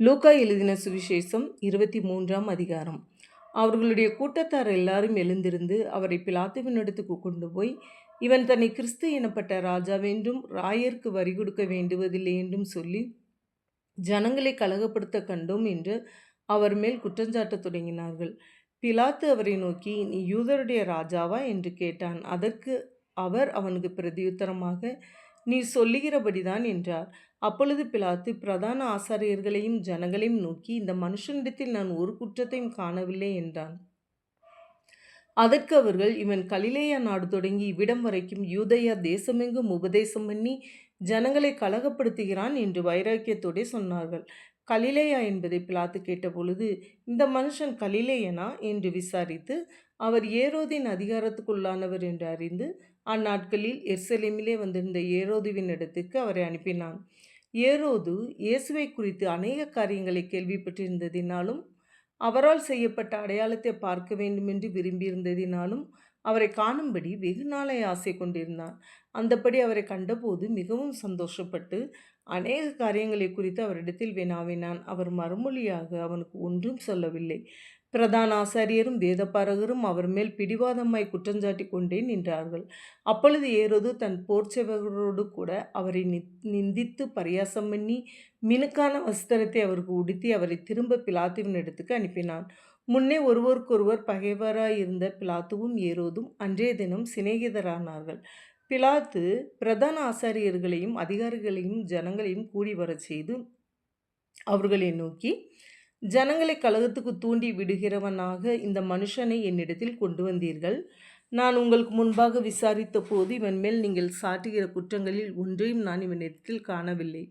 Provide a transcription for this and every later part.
லூக்கா எழுதின சுவிசேஷம் 23ஆம் அதிகாரம். அவர்களுடைய கூட்டத்தார் எல்லாரும் எழுந்திருந்து அவரை பிலாத்துவினிடத்துக்கு கொண்டு போய், இவன் தன்னை கிறிஸ்து எனப்பட்ட ராஜாவென்றும் ராயருக்கு வரி கொடுக்க வேண்டுவதில்லை என்றும் சொல்லி ஜனங்களை கலகப்படுத்த கண்டோம் என்று அவர் மேல் குற்றஞ்சாட்டத் தொடங்கினார்கள். பிலாத்து அவரை நோக்கி, நீ யூதருடைய ராஜாவா என்று கேட்டான். அதற்கு அவர் அவனுக்கு பிரதியுத்தரமாக, நீர் சொல்லுகிறபடிதான் என்றார். அப்பொழுது பிலாத்து பிரதான ஆசாரியர்களையும் ஜனங்களையும் நோக்கி, இந்த மனுஷனிடத்தில் நான் ஒரு குற்றத்தையும் காணவில்லை என்றான். அதற்கு அவர்கள், இவன் கலிலேயா நாடு தொடங்கி இவ்விடம் வரைக்கும் யூதேயா தேசமெங்கும் உபதேசம் பண்ணி ஜனங்களை கலகப்படுத்துகிறான் என்று வைராக்கியத்தோடே சொன்னார்கள். கலிலேயா என்பதை பிலாத்து கேட்டபொழுது, இந்த மனுஷன் கலிலேயனா என்று விசாரித்து, அவர் ஏரோதின் அதிகாரத்துக்குள்ளானவர் என்று அறிந்து, அந்நாட்களில் எருசலேமிலே வந்திருந்த ஏரோதுவின் இடத்துக்கு அவரை அனுப்பினான். ஏரோது இயேசுவை குறித்து அநேக காரியங்களை கேள்விப்பட்டிருந்ததினாலும் அவரால் செய்யப்பட்ட அடையாளத்தை பார்க்க வேண்டுமென்று விரும்பியிருந்ததினாலும் அவரை காணும்படி வெகு நாளை ஆசை கொண்டிருந்தான். அந்தப்படி அவரை கண்டபோது மிகவும் சந்தோஷப்பட்டு அநேக காரியங்களை குறித்து அவரிடத்தில் வினாவினான். அவர் மறுமொழியாக அவனுக்கு ஒன்றும் சொல்லவில்லை. பிரதான ஆசாரியரும் வேதபாரகரும் அவர் மேல் பிடிவாதமாய் குற்றஞ்சாட்டி கொண்டே நின்றார்கள். அப்பொழுது ஏரோது தன் போர்ச்செவகரோடு கூட அவரை நிந்தித்து பரியாசம் பண்ணி மினுக்கான வஸ்திரத்தை அவருக்கு உடுத்தி அவரை திரும்ப பிலாத்துவின் இடத்துக்கு அனுப்பினான். முன்னே ஒருவருக்கொருவர் பகைவராய் இருந்த பிலாத்துவும் ஏரோதும் அன்றைய தினம் சிநேகிதரானார்கள். பிலாத்து பிரதான ஆசாரியர்களையும் அதிகாரிகளையும் ஜனங்களையும் கூடி வரச் செய்து அவர்களை நோக்கி, ஜனங்களை கலகத்துக்கு தூண்டி விடுகிறவனாக இந்த மனுஷனை என்னிடத்தில் கொண்டு வந்தீர்கள். நான் உங்களுக்கு முன்பாக விசாரித்த போது இவன் மேல் நீங்கள் சாட்டுகிற குற்றங்களில் ஒன்றையும் நான் இவனிடத்தில் காணவில்லை.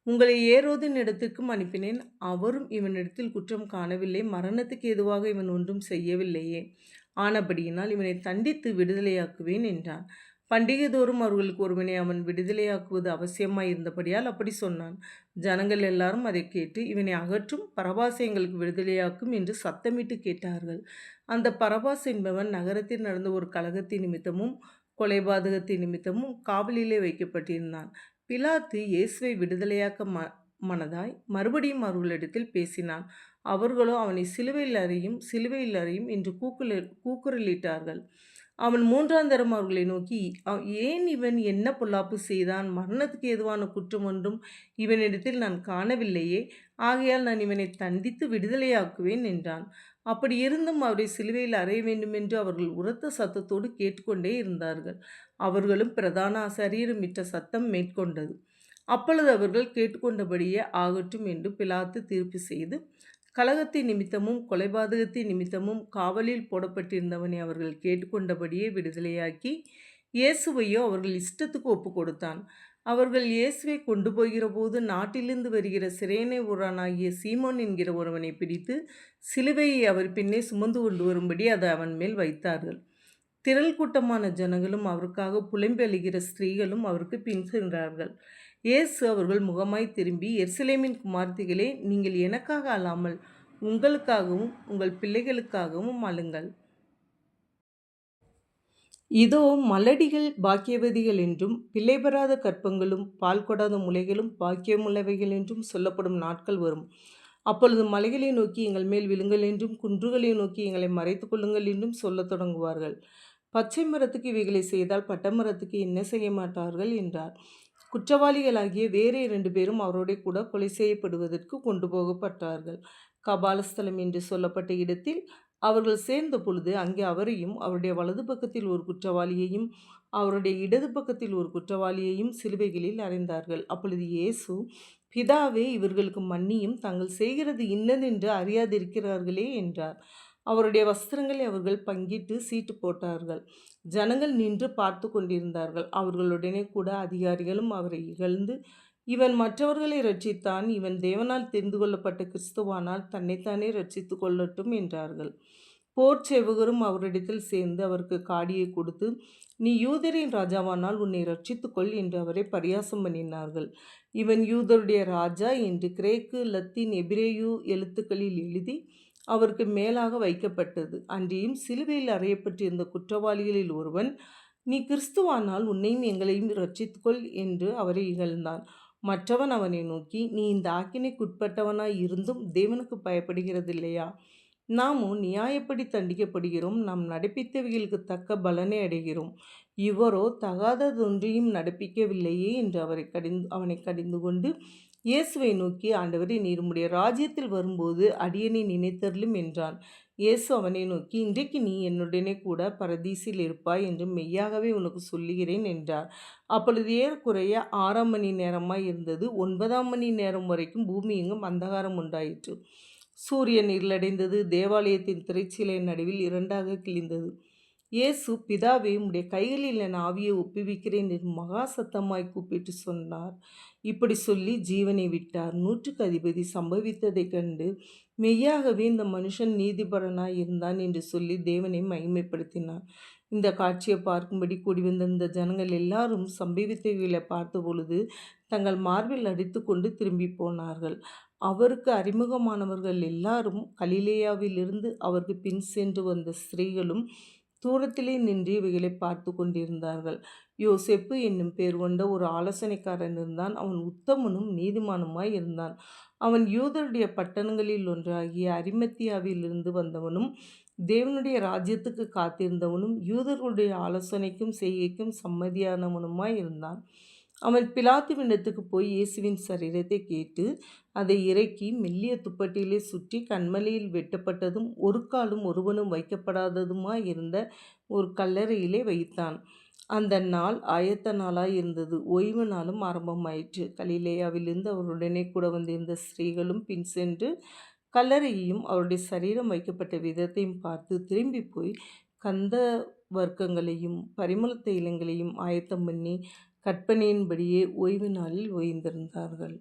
உங்களை ஏரோதின் இடத்திற்கும் அனுப்பினேன், அவரும் இவனிடத்தில் குற்றம் காணவில்லை. மரணத்துக்கு எதுவாக இவன் ஒன்றும் செய்யவில்லையே. ஆனபடியினால் இவனை தண்டித்து விடுதலையாக்குவேன் என்றான். பண்டிகை தோறும் அவர்களுக்கு ஒருவனை அவன் விடுதலையாக்குவது அவசியமாய் இருந்தபடியால் அப்படி சொன்னான். ஜனங்கள் எல்லாரும் அதை கேட்டு, இவனை அகற்றும், பரபாசை எங்களுக்கு விடுதலையாக்கும் என்று சத்தமிட்டு கேட்டார்கள். அந்த பரபாஸ் என்பவன் நகரத்தில் நடந்த ஒரு கலகத்தின் நிமித்தமும் கொலைபாதகத்தின் நிமித்தமும் காவலிலே வைக்கப்பட்டிருந்தான். பிலாத்து இயேசுவை விடுதலையாக்க மனதாய் மறுபடியும் அவர்களிடத்தில் பேசினான். அவர்களோ அவனை சிலுவையில் அறையும் என்று கூக்குரலிட்டார்கள். அவன் மூன்றாந்தரம் அவர்களை நோக்கி, ஏன் இவன் என்ன பொல்லாப்பு செய்தான்? மரணத்துக்கு ஏதுவான குற்றம் ஒன்றும் இவனிடத்தில் நான் காணவில்லையே. ஆகையால் நான் இவனை தண்டித்து விடுதலையாக்குவேன் என்றான். அப்படி இருந்தும் அவரை சிலுவையில் அறைய வேண்டுமென்று அவர்கள் உரத்த சத்தத்தோடு கேட்டுக்கொண்டே இருந்தார்கள். அவர்களும் பிரதான ஆசாரியரும் இட்ட சத்தம் மேற்கொண்டது. அப்பொழுது அவர்கள் கேட்டுக்கொண்டபடியே ஆகட்டும் என்று பிலாத்து தீர்ப்பு செய்து, கலகத்தின் நிமித்தமும் கொலைபாதகத்தின் நிமித்தமும் காவலில் போடப்பட்டிருந்தவனை அவர்கள் கேட்டுக்கொண்டபடியே விடுதலையாக்கி, இயேசுவையோ அவர்கள் இஷ்டத்துக்கு ஒப்பு கொடுத்தான். அவர்கள் இயேசுவை கொண்டு போகிற போது நாட்டிலிருந்து வருகிற சிரேனை ஊரானாகிய சீமோன் என்கிற ஒருவனை பிடித்து சிலுவையை அவர் பின்னே சுமந்து கொண்டு வரும்படி அதை அவன் மேல் வைத்தார்கள். திரள் கூட்டமான ஜனங்களும் அவருக்காக புலம்பெழுகிற ஸ்திரீகளும் அவருக்கு பின் சென்றார்கள். இயேசு அவர்கள் முகமாய் திரும்பி, எருசலேமின் குமார்த்திகளே, நீங்கள் எனக்காக அல்லாமல் உங்களுக்காகவும் உங்கள் பிள்ளைகளுக்காகவும் அழுங்கள். இதோ மலடிகள் பாக்கியவதிகள் என்றும் பிள்ளை பெறாத கற்பங்களும் பால் கொடாத முலைகளும் பாக்கியமுள்ளவைகள் என்றும் சொல்லப்படும் நாட்கள் வரும். அப்பொழுது மலைகளை நோக்கி எங்கள் மேல் விழுங்கள் என்றும் குன்றுகளை நோக்கி எங்களை மறைத்து கொள்ளுங்கள் என்றும் சொல்லத் தொடங்குவார்கள். பச்சை மரத்துக்கு இவைகளை செய்தால் பட்டமரத்துக்கு என்ன செய்ய மாட்டார்கள் என்றார். குற்றவாளிகளாகிய வேறு 2 பேரும் அவரோட கூட கொலை செய்யப்படுவதற்கு கொண்டு போகப்பட்டார்கள். கபாலஸ்தலம் என்று சொல்லப்பட்ட இடத்தில் அவர்கள் சேர்ந்த பொழுது அங்கே அவரையும் அவருடைய வலது பக்கத்தில் ஒரு குற்றவாளியையும் அவருடைய இடது பக்கத்தில் ஒரு குற்றவாளியையும் சிலுவைகளில் அறைந்தார்கள். அப்பொழுது இயேசு, பிதாவே, இவர்களுக்கு மன்னியும், தாங்கள் செய்கிறது இன்னதென்று அறியாதிருக்கிறார்களே என்றார். அவருடைய வஸ்திரங்களை அவர்கள் பங்கிட்டு சீட்டு போட்டார்கள். ஜனங்கள் நின்று பார்த்து கொண்டிருந்தார்கள். அவர்களுடனே கூட அதிகாரிகளும் அவரை இகழ்ந்து, இவன் மற்றவர்களை ரட்சித்தான், இவன் தேவனால் தெரிந்து கொள்ளப்பட்ட கிறிஸ்துவானால் தன்னைத்தானே ரட்சித்து கொள்ளட்டும் என்றார்கள். போர் சேவகரும் அவரிடத்தில் சேர்ந்து அவருக்கு காடியை கொடுத்து, நீ யூதரின் ராஜாவானால் உன்னை ரட்சித்துக்கொள் என்று அவரை பரியாசம் பண்ணினார்கள். இவன் யூதருடைய ராஜா என்று கிரேக்கு, லத்தீன், எபிரேயு எழுத்துக்களில் எழுதி அவருக்கு மேலாக வைக்கப்பட்டது. அன்றியும் சிலுவையில் அறையப்பட்டிருந்த குற்றவாளிகளில் ஒருவன், நீ கிறிஸ்துவானால் உன்னையும் எங்களையும் ரட்சித்துக்கொள் என்று அவரை இகழ்ந்தான். மற்றவன் அவனை நோக்கி, நீ இந்த ஆக்கினைக்குட்பட்டவனாய் இருந்தும் தேவனுக்கு பயப்படுகிறதில்லையா? நாமோ நியாயப்படி தண்டிக்கப்படுகிறோம். நாம் நடப்பித்தவைகளுக்கு தக்க பலனை அடைகிறோம். இவரோ தகாததொன்றையும் நடப்பிக்கவில்லையே என்று அவனை கடிந்து கொண்டு இயேசுவை நோக்கி, ஆண்டவரே, நீர் உம்முடைய ராஜ்யத்தில் வரும்போது அடியேனை நினைத்தருளும் என்றான். இயேசு அவனை நோக்கி, இன்றைக்கு நீ என்னுடனே கூட பரதீசில் இருப்பாய் என்று மெய்யாகவே உனக்கு சொல்லுகிறேன் என்றார். அப்பொழுது ஏறக்குறைய 6ஆம் மணி நேரமாய் இருந்தது. 9ஆம் மணி நேரம் வரைக்கும் பூமி எங்கும் அந்தகாரம் உண்டாயிற்று. சூரியன் இருளடைந்தது. தேவாலயத்தின் திரைச்சீலை நடுவில் இரண்டாக கிழிந்தது. இயேசு, பிதாவே, உம்முடைய கைகளில் என் ஆவியை ஒப்புவிக்கிறேன் என்று மகா சத்தமாய் கூப்பிட்டு சொன்னார். இப்படி சொல்லி ஜீவனை விட்டார். நூற்றுக்கு அதிபதி சம்பவித்ததைக் கண்டு, மெய்யாகவே இந்த மனுஷன் நீதிபரனாய் இருந்தான் என்று சொல்லி தேவனை மகிமைப்படுத்தினார். இந்த காட்சியை பார்க்கும்படி கூடி வந்திருந்த ஜனங்கள் எல்லாரும் சம்பவித்தவைகளை பார்த்தபொழுது தங்கள் மார்பில் அடித்து கொண்டு திரும்பி போனார்கள். அவருக்கு அறிமுகமானவர்கள் எல்லாரும் கலிலேயாவிலிருந்து அவருக்கு பின் சென்று வந்த ஸ்திரீகளும் தூரத்திலே நின்று இவைகளை பார்த்து கொண்டிருந்தார்கள். யோசேப்பு என்னும் பேர் கொண்ட ஒரு ஆலோசனைக்காரன் இருந்தான். அவன் உத்தமனும் நீதிமானுமாய் இருந்தான். அவன் யூதருடைய பட்டணங்களில் ஒன்றாகிய அரிமத்தியாவிலிருந்து வந்தவனும் தேவனுடைய ராஜ்யத்துக்கு காத்திருந்தவனும் யூதர்களுடைய ஆலோசனைக்கும் செய்கைக்கும் சம்மதியானவனுமாய் இருந்தான். அவன் பிலாத்துவினிடத்துக்கு போய் இயேசுவின் சரீரத்தை கேட்டு அதை இறக்கி மெல்லிய துப்பட்டியிலே சுற்றி கண்மலையில் வெட்டப்பட்டதும் ஒரு காலும் ஒருவனும் வைக்கப்படாததுமாய் இருந்த ஒரு கல்லறையிலே வைத்தான். அந்த நாள் ஆயத்த நாளாய் இருந்தது. ஓய்வு நாளும் ஆரம்பமாயிற்று. கலிலேயாவிலிருந்து அவருடனே கூட வந்திருந்த ஸ்திரீகளும் பின் சென்று கல்லறையையும் அவருடைய சரீரம் வைக்கப்பட்ட விதத்தையும் பார்த்து திரும்பி போய் கந்த வர்க்கங்களையும் பரிமள தைலங்களையும் ஆயத்தம் பண்ணி கற்பனையின்படியே ஓய்வு நாளில் ஓய்ந்திருந்தார்கள்.